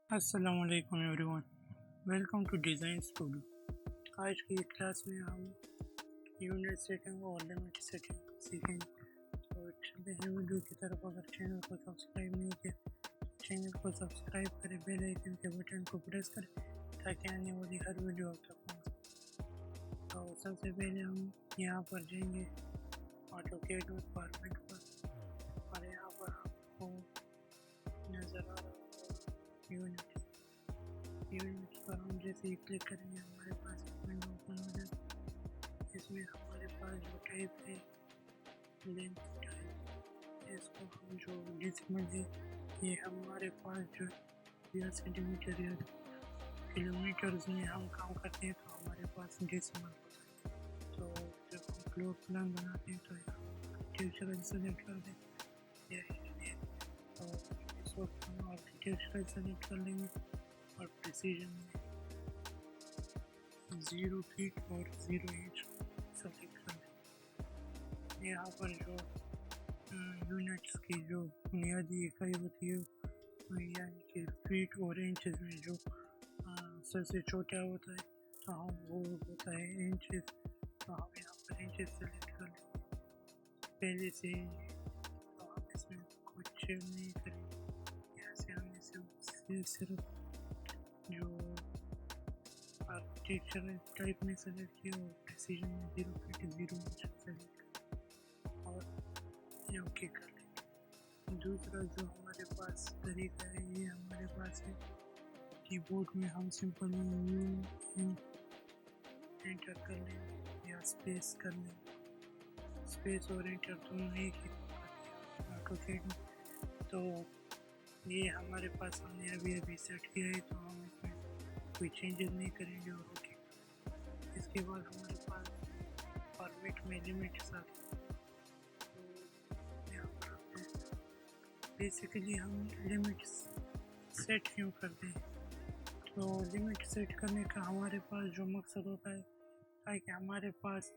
السلام علیکم everyone, welcome to design studio. آج کی کلاس میں ہم یونٹ سیٹنگ اور لمٹ سیٹنگ سیکھیں گے۔ تو چلتے ہیں ویڈیو کی طرف۔ اگر چینل کو سبسکرائب نہیں کیا چینل کو سبسکرائب کریں، بیل آئکن کے بٹن کو پریس کریں تاکہ آنے والی ہر ویڈیو آپ تک پہنچ۔ تو سب سے پہلے ہم یہاں پر جائیں گے آٹو کیڈ فارمیٹ پر، اور یہاں پر آپ کو نظر آ رہا یونٹ پر ہم جیسے ہی کلک کریں گے ہمارے پاس ایک ونڈو اوپن ہو جائے۔ اس میں ہمارے پاس جو ٹائپ ہے لینتھ ٹائپ، اس کو ہم جو ڈیسیمل ہے یہ ہمارے پاس جو یا سینٹی میٹر یا کلو میٹرز میں ہم کام کرتے ہیں تو ہمارے پاس ڈیسیمل ہوتا ہے۔ تو جب ہم فلور پلان بناتے ہیں تو آرکیٹیکچرل سلیکٹ کر دیں تو اس وقت ہم آرکیٹیکچرل سلیکٹ کر لیں گے اور پریسیجن میں 0 فیٹ اور 0 انچ سلیکٹ کر لیں۔ یہاں پر جو یونٹس کی جو بنیادی اکائی ہوتی ہے یعنی کہ فیٹ اور انچز میں جو سب سے چھوٹا ہوتا ہے تو ہم وہ ہوتا ہے انچز، تو ہم یہاں پر انچز سلیکٹ کر لیں پہلے سے ہی، تو ہم اس میں کچھ نہیں کریں گے۔ یہاں سے ہم نے صرف جو آرکیٹیکچرل ٹائپ میں سلیکٹ کیا اور پریسیجن میں 0 فیٹ 0 انچ سلیکٹ کیا اور یہ اوکے کر لیں۔ دوسرا جو ہمارے پاس طریقہ ہے یہ ہمارے پاس ہے کی بورڈ میں ہم سمپل انٹر کر لیں گے یا اسپیس کر لیں گے۔ اسپیس اور انٹر دونوں ایک ہی آٹوکیڈ میں، تو یہ ہمارے پاس ہم نے ابھی سیٹ کیا ہے تو ہم اس میں کوئی چینجز نہیں کریں گے اور اوکے۔ اس کے بعد ہمارے پاس فارمیٹ میں لمٹس آتی ہیں، تو یہاں پر بیسیکلی ہم لمٹس سیٹ کیوں کرتے ہیں، تو لمٹ سیٹ کرنے کا ہمارے پاس جو مقصد ہوتا ہے تاکہ ہمارے پاس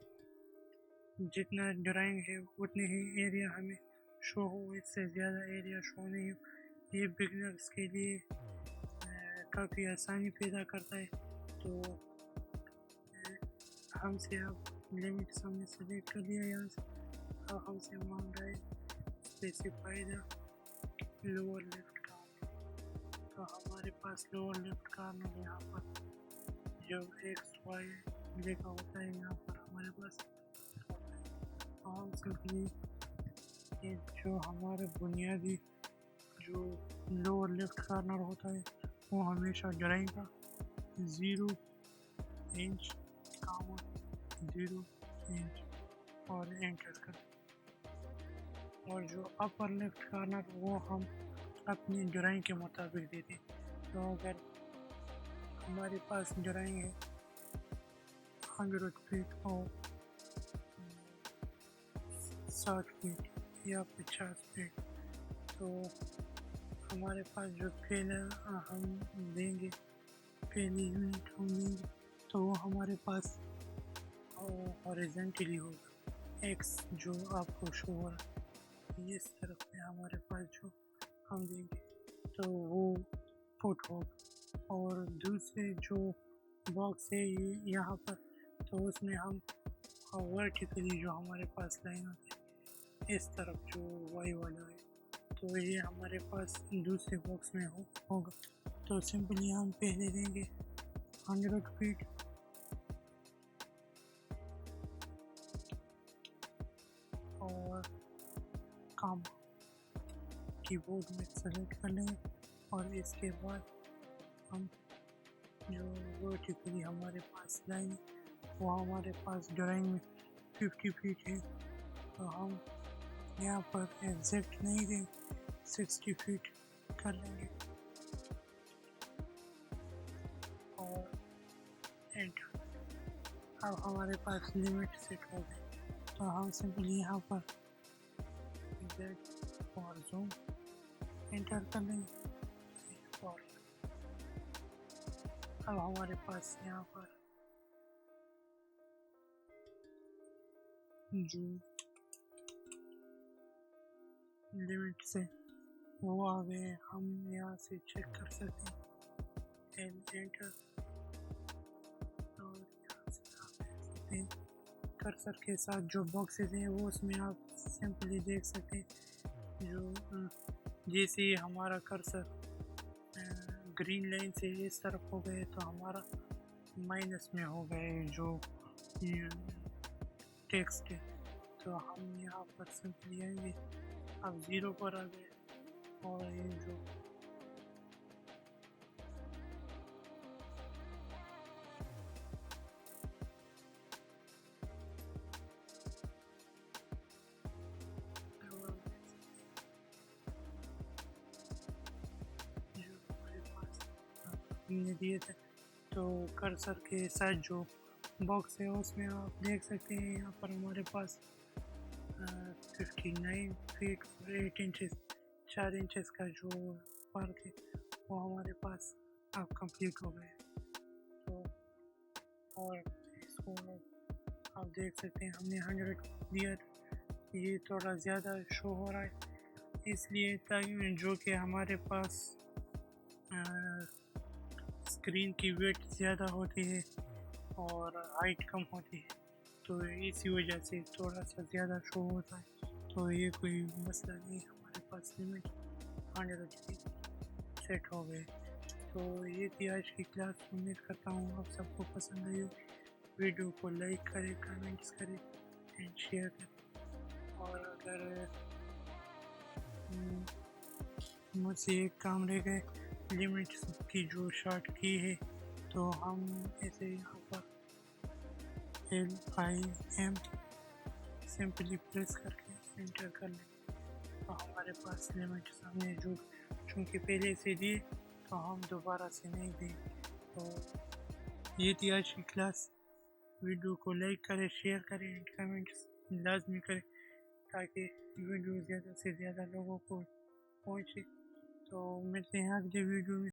جتنا ڈرائنگ ہے اتنے ہی ایریا ہمیں شو ہو، اس سے زیادہ ایریا شو نہیں ہو۔ یہ بگنرز کے لیے کافی آسانی پیدا کرتا ہے۔ تو ہم سے اب لمٹس ہم نے سلیکٹ کر لیا، یہاں سے اب ہم سے مانگ رہا ہے specify the lower left corner, تو ہمارے پاس لوور لیفٹ کارنر یہاں پر جو ایکس وائی لکھا ہوتا ہے یہاں پر ہمارے پاس ہوتا ہے، تو ہم سمپلی جو ہمارے بنیادی جو لوور لیفٹ کارنر ہوتا ہے وہ ہمیشہ ڈرائنگ کا 0 انچ 0 انچ اور انٹر کر، اور جو اپر لیفٹ کارنر وہ ہم اپنی ڈرائنگ کے مطابق دیتے ہیں۔ تو اگر ہمارے پاس ڈرائنگ ہے 100 فیٹ اور 60 فیٹ یا 50 فیٹ، تو ہمارے پاس جو پہلا ہم دیں گے پہلی یونٹ ہم دیں گے تو وہ ہمارے پاس ہاریزونٹلی ہوگا، ایکس جو آپ کو شو ہو رہا ہے اس طرف میں ہمارے پاس جو ہم دیں گے تو وہ فٹ ہوگا، اور دوسرے جو باکس ہے یہاں پر تو اس میں ہم ورٹیکلی جو ہمارے پاس لائن ہوتی ہے اس طرف جو وائی والا ہے تو یہ ہمارے پاس دوسرے باکس میں ہوگا۔ تو سمپلی ہم پہلے دیں گے 100 فیٹ اور کام کی بورڈ میں سلیکٹ کر لیں گے، اور اس کے بعد ہم جو ورٹیکلی ہمارے پاس لائن وہ ہمارے پاس ڈرائنگ میں 50 فیٹ ہے تو ہم یہاں پر ایگزیکٹ نہیں دیں 60 فیٹ کر لیں گے اور انٹر۔ اب ہمارے پاس لمٹ سیٹ ہو گئی تو ہم سمپلی یہاں پر ایگزیکٹ اور زوم انٹر کر لیں گے، اور اب ہمارے پاس یہاں پر جو لمٹ سے وہ آ گئے، ہم یہاں سے چیک کر سکتے ہیں انٹر، اور یہاں سے آپ دیکھ سکتے ہیں کرسر کے ساتھ جو باکسز ہیں وہ اس میں آپ سمپلی دیکھ سکتے ہیں جو جیسے ہی ہمارا کرسر گرین لائن سے اس طرف ہو گئے تو ہمارا مائنس میں ہو گئے جو ٹیکسٹ ہے، تو ہم یہاں پر سمپلی آئیں گے، اب 0 پر آ گئے، اور یہ جو ہم نے دیے تھے تو کرسر کے ساتھ جو باکس ہے اس میں آپ دیکھ سکتے ہیں یہاں پر ہمارے پاس 59 فیٹ اور 8 انچز 4 انچز کا جو فرق ہے وہ ہمارے پاس اب کمپلیٹ ہو گئے، تو اور اس کو آپ دیکھ سکتے ہیں ہم نے 100 دیا، یہ تھوڑا زیادہ شو ہو رہا ہے اس لیے تاکہ جو کہ ہمارے پاس اسکرین کی ویٹ زیادہ ہوتی ہے اور ہائٹ کم ہوتی ہے، تو اسی وجہ سے تھوڑا سا زیادہ شو ہوتا ہے، تو یہ کوئی مسئلہ نہیں، ہمارے پاس لمٹ 100 سیٹ ہو گئے۔ تو یہ تھی آج کی کلاس، امید کرتا ہوں آپ سب کو پسند آئی ہو، ویڈیو کو لائک کریں، کمنٹس کریں اینڈ شیئر کریں، اور اگر مجھ سے ایک کام رہ گئے لمٹس کی جو شارٹ کی ہے تو ہم ایسے یہاں پر LIM سمپلی پریس کر کے انٹر کر لیں تو ہمارے پاس لمٹس ہم نے جو چونکہ پہلے سے دیے تو ہم دوبارہ سے نہیں دیں، تو یہ تھی آج کی کلاس، ویڈیو کو لائک کریں، شیئر کریں اینڈ کمنٹس لازمی کریں تاکہ ویڈیو زیادہ سے زیادہ لوگوں کو پہنچے، تو ملتے ہیں اگلے ویڈیو میں۔